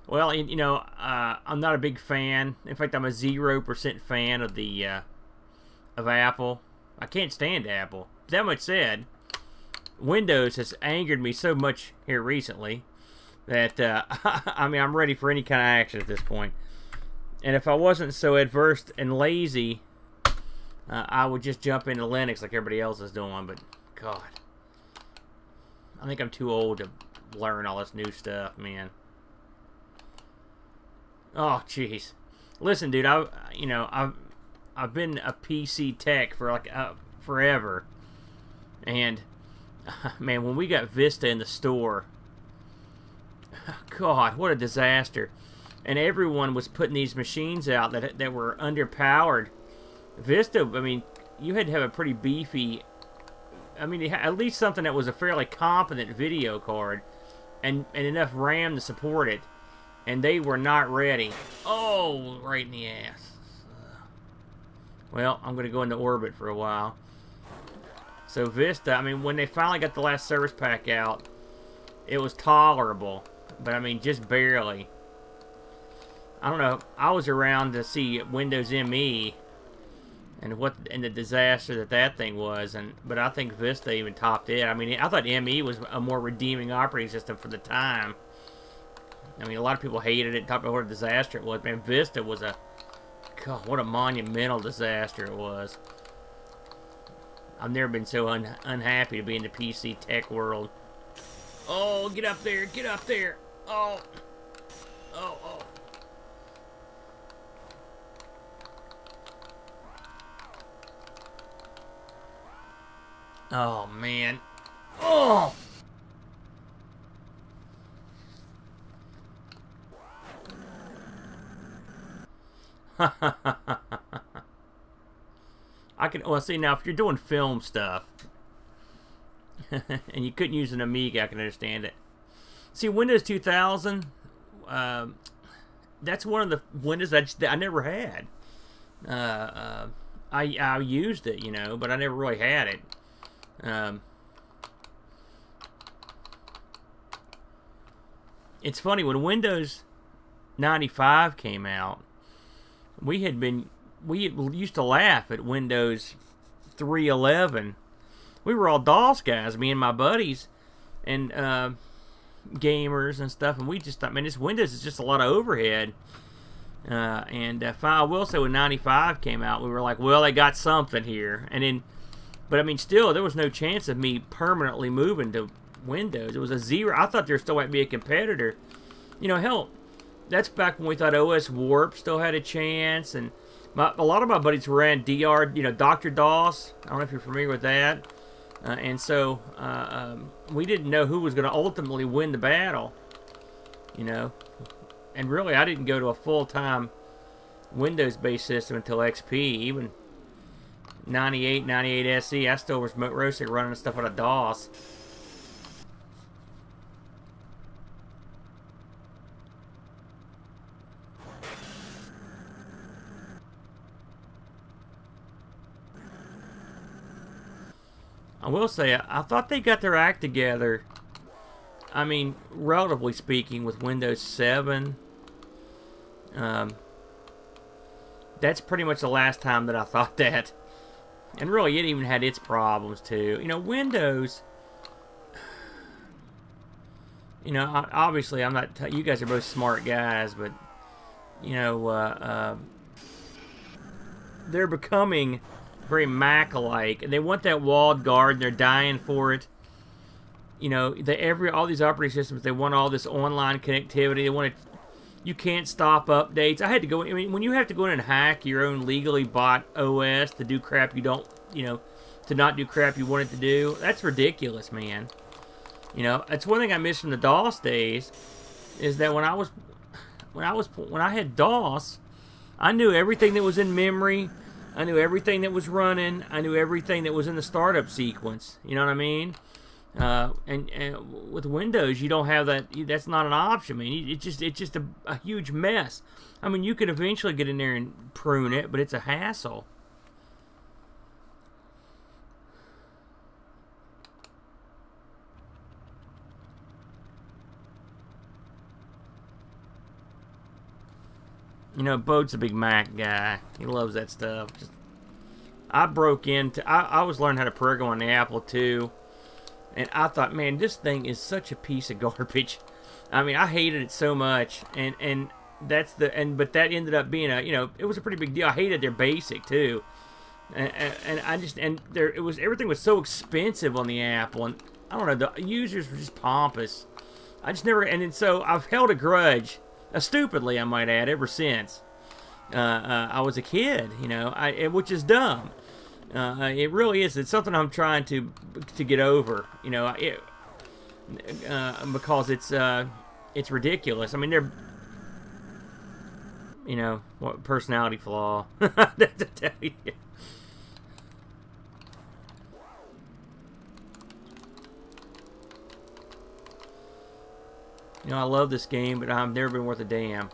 Well, you know, I'm not a big fan. In fact, I'm a 0% fan of the of Apple. I can't stand Apple. That much said, Windows has angered me so much here recently that I mean, I'm ready for any kind of action at this point. And if I wasn't so adverse and lazy, I would just jump into Linux like everybody else is doing. But God, I think I'm too old to learn all this new stuff, man. Oh, jeez. Listen, dude, I've been a PC tech for like forever, and man, when we got Vista in the store, God, what a disaster! And everyone was putting these machines out that were underpowered, Vista, I mean, you had to have a pretty beefy, I mean, at least something that was a fairly competent video card and enough RAM to support it. And they were not ready. Oh, right in the ass. Well, I'm going to go into orbit for a while. So Vista, I mean, when they finally got the last service pack out, it was tolerable. But, I mean, just barely. I don't know. I was around to see Windows ME and the disaster that thing was. But I think Vista even topped it. I mean, I thought ME was a more redeeming operating system for the time. I mean, a lot of people hated it, talked about what a disaster it was. Man, Vista was God, what a monumental disaster it was. I've never been so unhappy to be in the PC tech world. Oh, get up there, get up there. Oh, oh, oh. Oh, man. Oh! Well, see, now, if you're doing film stuff, and you couldn't use an Amiga, I can understand it. See, Windows 2000, that's one of the Windows that I never had. I used it, you know, but I never really had it. It's funny, when Windows 95 came out, we used to laugh at Windows 3.11. We were all DOS guys, me and my buddies, and gamers and stuff, and we just thought, man, this Windows is just a lot of overhead. I will say when 95 came out, we were like, well, they got something here. But I mean, still, there was no chance of me permanently moving to Windows. It was a zero. I thought there still might be a competitor. You know, hell, that's back when we thought OS Warp still had a chance, and a lot of my buddies ran DR, you know, Dr. DOS. I don't know if you're familiar with that. And so we didn't know who was going to ultimately win the battle, you know. And really, I didn't go to a full-time Windows-based system until XP. Even 98 SE, I still was mostly running stuff out of DOS. I will say, I thought they got their act together, I mean, relatively speaking, with Windows 7. That's pretty much the last time that I thought that. And really, it even had its problems, too. You know, Windows, you know, obviously, I'm not, you guys are both smart guys, but, you know, they're becoming very Mac-alike, and they want that walled garden. They're dying for it. You know, all these operating systems, they want all this online connectivity. They want it. You can't stop updates. I had to go. I mean, when you have to go in and hack your own legally bought OS to do crap you don't, you know, to not do crap you wanted to do, that's ridiculous, man. You know, that's one thing I miss from the DOS days, is that when I had DOS, I knew everything that was in memory. I knew everything that was running. I knew everything that was in the startup sequence. You know what I mean? And with Windows, you don't have that. That's not an option. I mean, it's just a huge mess. I mean, you could eventually get in there and prune it, but it's a hassle. You know, Bode's a big Mac guy. He loves that stuff. I broke into... I was learning how to program on the Apple II. And I thought, man, this thing is such a piece of garbage. I mean, I hated it so much. But that ended up being a... You know, it was a pretty big deal. I hated their BASIC, too. Everything was so expensive on the Apple. And I don't know, the users were just pompous. I just never... And so I've held a grudge... stupidly, I might add, ever since I was a kid, you know, which is dumb. It really is. It's something I'm trying to get over, you know, because it's ridiculous. I mean, you know, what personality flaw. To tell you. You know, I love this game, but I've never been worth a damn.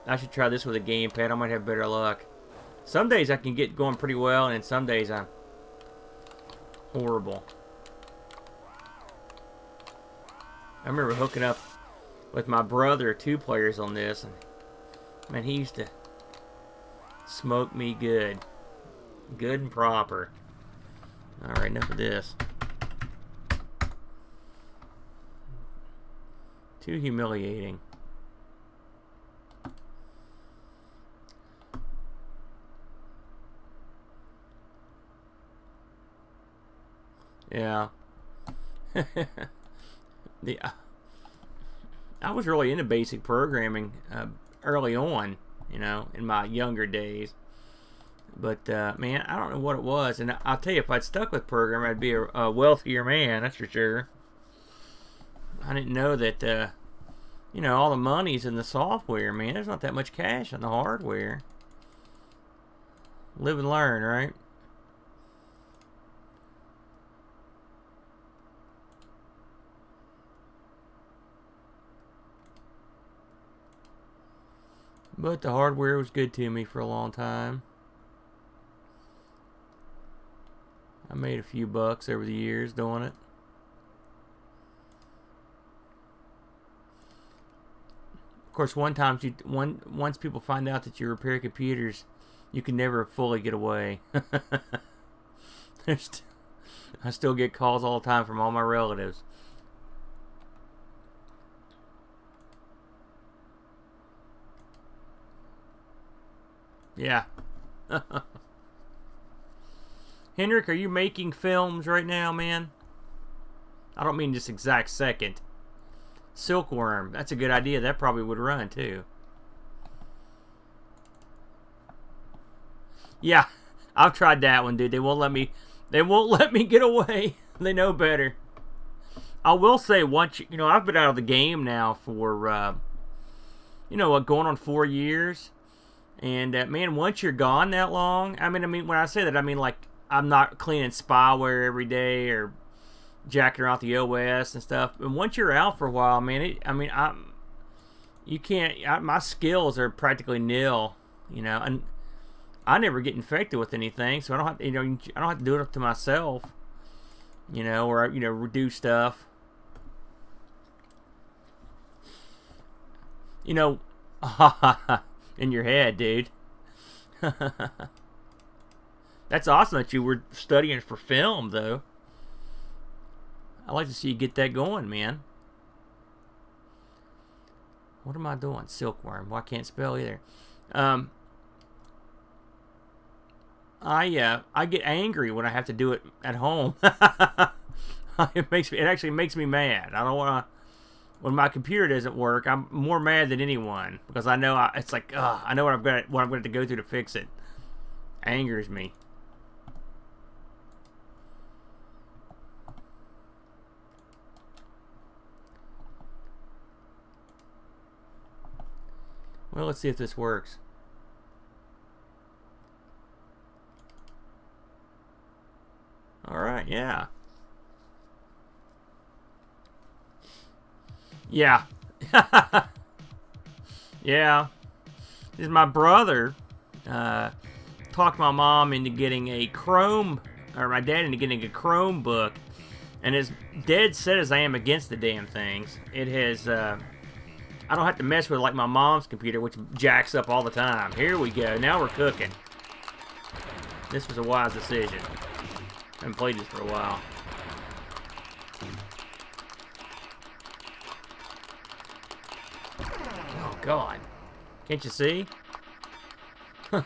I should try this with a gamepad. I might have better luck. Some days I can get going pretty well, and some days I'm horrible. I remember hooking up with my brother, 2 players on this, and man, he used to smoke me good. Good and proper. Alright, enough of this. Too humiliating. Yeah. I was really into basic programming early on, you know, in my younger days. But, man, I don't know what it was. And I'll tell you, if I'd stuck with programming, I'd be a wealthier man, that's for sure. I didn't know that, you know, all the money's in the software, man. There's not that much cash on the hardware. Live and learn, right? But the hardware was good to me for a long time. I made a few bucks over the years doing it. Of course, once people find out that you repair computers, you can never fully get away. I still get calls all the time from all my relatives. Yeah. Henrik, are you making films right now, man? I don't mean this exact second. Silkworm, that's a good idea. That probably would run too. Yeah, I've tried that one, dude. They won't let me get away. They know better. I will say, once you know, I've been out of the game now for you know what, going on 4 years. And man, once you're gone that long, I mean, when I say that, I mean like I'm not cleaning spyware every day or jacking around the OS and stuff. And once you're out for a while, man, my skills are practically nil, you know. And I never get infected with anything, so I don't have, you know, I don't have to do it up to myself, you know, or you know, redo stuff. You know, in your head, dude. That's awesome that you were studying for film, though. I'd like to see you get that going, man. What am I doing? Silkworm. Well, I can't spell either. I get angry when I have to do it at home. It actually makes me mad. I don't want to. When my computer doesn't work, I'm more mad than anyone because I know it's like, I know what I'm going to have to go through to fix it. Angers me. Well, let's see if this works. All right, yeah. Yeah. Yeah. This is my brother. Talked my mom into getting a Chrome, or my dad into getting a Chromebook. And as dead set as I am against the damn things, it has, I don't have to mess with like my mom's computer, which jacks up all the time. Here we go. Now we're cooking. This was a wise decision. I haven't played this for a while. Oh, God. Can't you see? There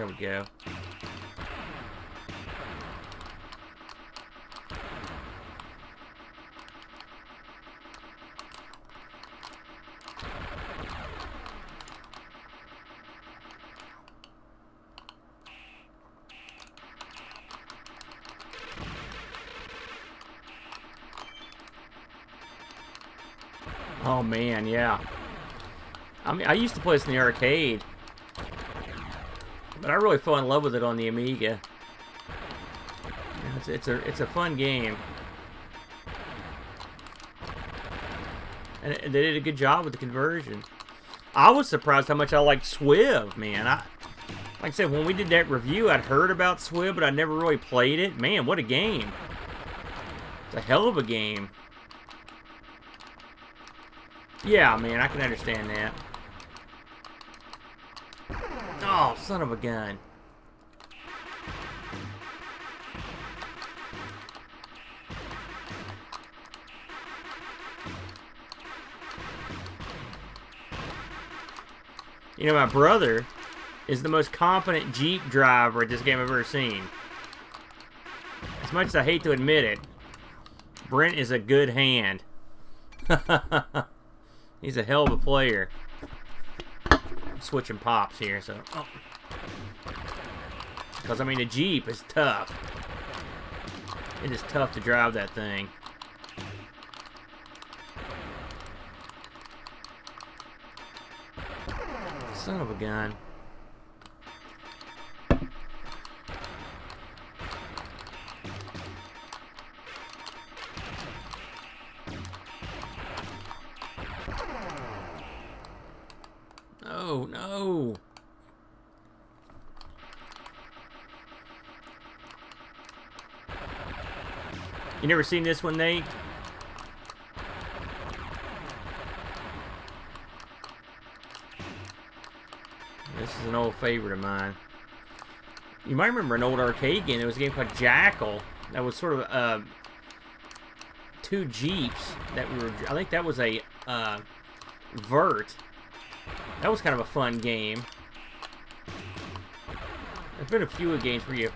we go. Oh man, yeah. I mean, I used to play this in the arcade, but I really fell in love with it on the Amiga. It's a fun game, and they did a good job with the conversion. I was surprised how much I liked Swiv, man. Like I said, when we did that review, I'd heard about Swiv, but I never really played it. Man, what a game! It's a hell of a game. Yeah, man, I can understand that. Oh, son of a gun. You know, my brother is the most competent Jeep driver at this game I've ever seen. As much as I hate to admit it, Brent is a good hand. He's a hell of a player. I'm switching pops here, so... Oh. Because, I mean, the Jeep is tough. It is tough to drive that thing. Son of a gun. No, no. You never seen this one, Nate? This is an old favorite of mine. You might remember an old arcade game. There was a game called Jackal that was sort of two Jeeps that were. I think that was a Vert. That was kind of a fun game. There's been a few games where you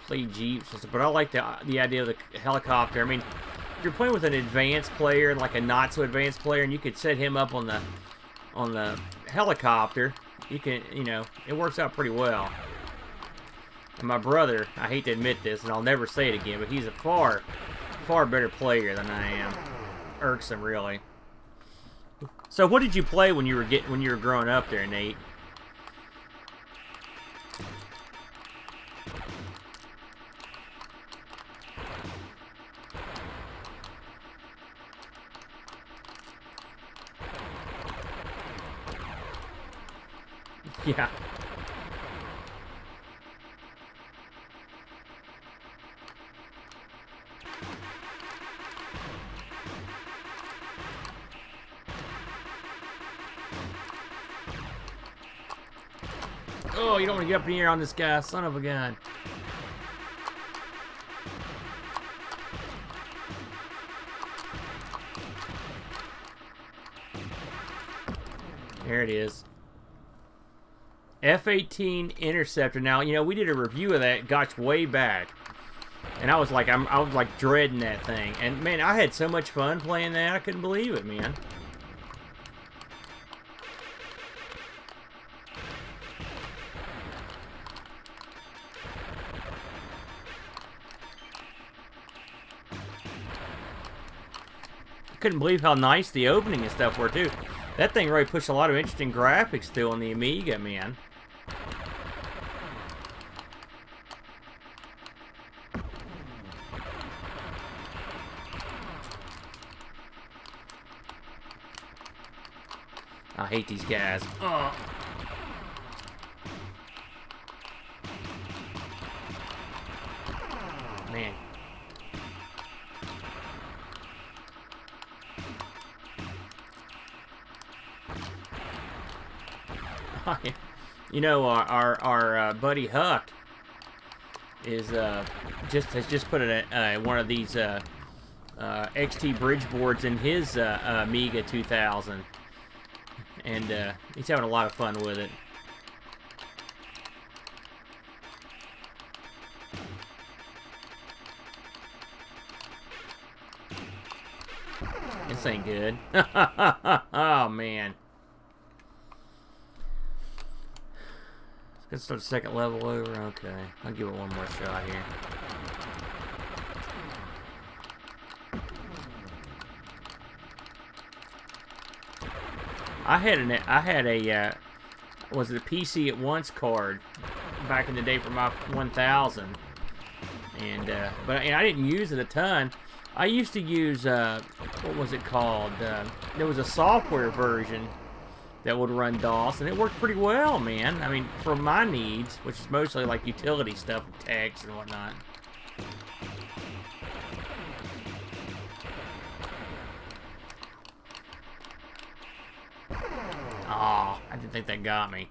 play Jeeps, but I like the idea of the helicopter. I mean, if you're playing with an advanced player, like a not so advanced player, and you could set him up on the helicopter, you can, you know, it works out pretty well. And my brother, I hate to admit this, and I'll never say it again, but he's a far better player than I am. Irksome, really. So, what did you play when you were growing up there, Nate? Yeah. Oh, you don't want to get up in the air on this guy, son of a gun. There it is. F-18 Interceptor. Now, you know, we did a review of that, gosh, way back. And I was like dreading that thing. And, man, I had so much fun playing that, I couldn't believe it, man. Couldn't believe how nice the opening and stuff were, too. That thing really pushed a lot of interesting graphics, through on the Amiga, man. I hate these guys. Oh. Man. You know, our buddy Huck is has just put one of these XT bridge boards in his Amiga 2000, and he's having a lot of fun with it. This ain't good. Oh man. Let's start the second level over. Okay, I'll give it one more shot here. I had a was it a PC at once card back in the day for my 1000, and but I didn't use it a ton. I used to use what was it called? There was a software version that would run DOS, and it worked pretty well, man. I mean, for my needs, which is mostly like utility stuff, text and whatnot. Oh, I didn't think that got me.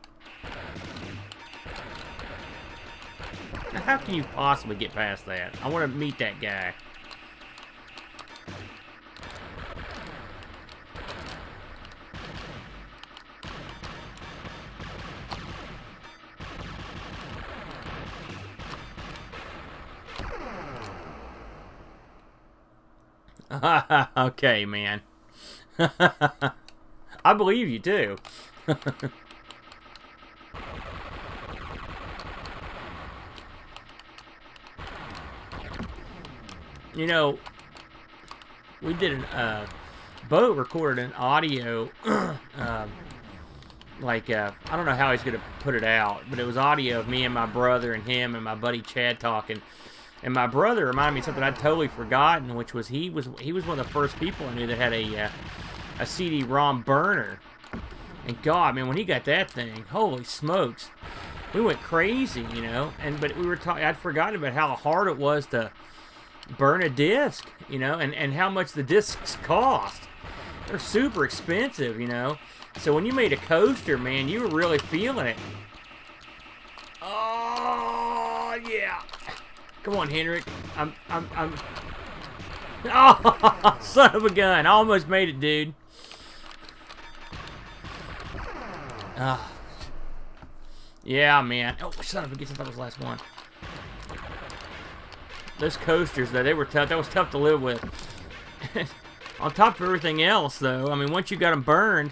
Now, how can you possibly get past that? I want to meet that guy. Okay, man. I believe you too. You know, we did Bo recorded an audio, like, I don't know how he's going to put it out, but it was audio of me and my brother and him and my buddy Chad talking. And my brother reminded me of something I'd totally forgotten, which was he was one of the first people I knew that had a CD-ROM burner. And God, man, when he got that thing, holy smokes, we went crazy, you know. But we were talking, I'd forgotten about how hard it was to burn a disc, you know, and how much the discs cost. They're super expensive, you know. So when you made a coaster, man, you were really feeling it. Oh yeah. Come on, Henrik. Oh, son of a gun. I almost made it, dude. Yeah, man. Oh, son of a gun. I thought it was the last one. Those coasters, though, they were tough. That was tough to live with. On top of everything else, though, I mean, once you got them burned,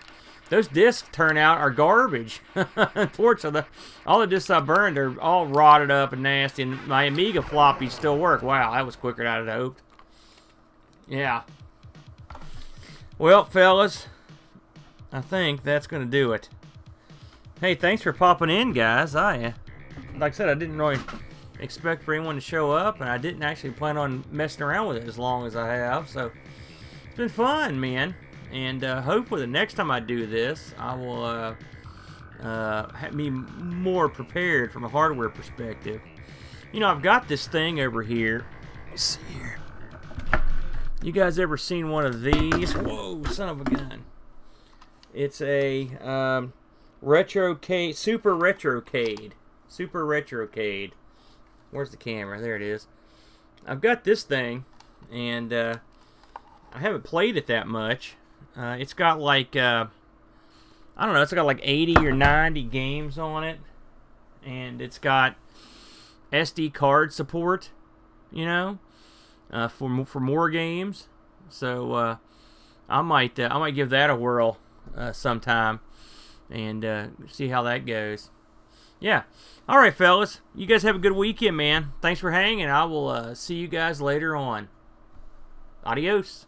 those discs turn out are garbage. Unfortunately, all the discs I burned are all rotted up and nasty, and my Amiga floppies still work. Wow, that was quicker than I'd hoped. Yeah. Well, fellas, I think that's going to do it. Hey, thanks for popping in, guys. Like I said, I didn't really expect for anyone to show up, and I didn't actually plan on messing around with it as long as I have, so it's been fun, man. And hopefully the next time I do this, I will be more prepared from a hardware perspective. You know, I've got this thing over here. Let's see here. You guys ever seen one of these? Whoa, son of a gun. It's a Retrocade, Super Retrocade. Super Retrocade. Where's the camera? There it is. I've got this thing, and I haven't played it that much. It's got like, I don't know, it's got like 80 or 90 games on it. And it's got SD card support, you know, for more games. So I might give that a whirl sometime and see how that goes. Yeah. All right, fellas. You guys have a good weekend, man. Thanks for hanging. I will see you guys later on. Adios.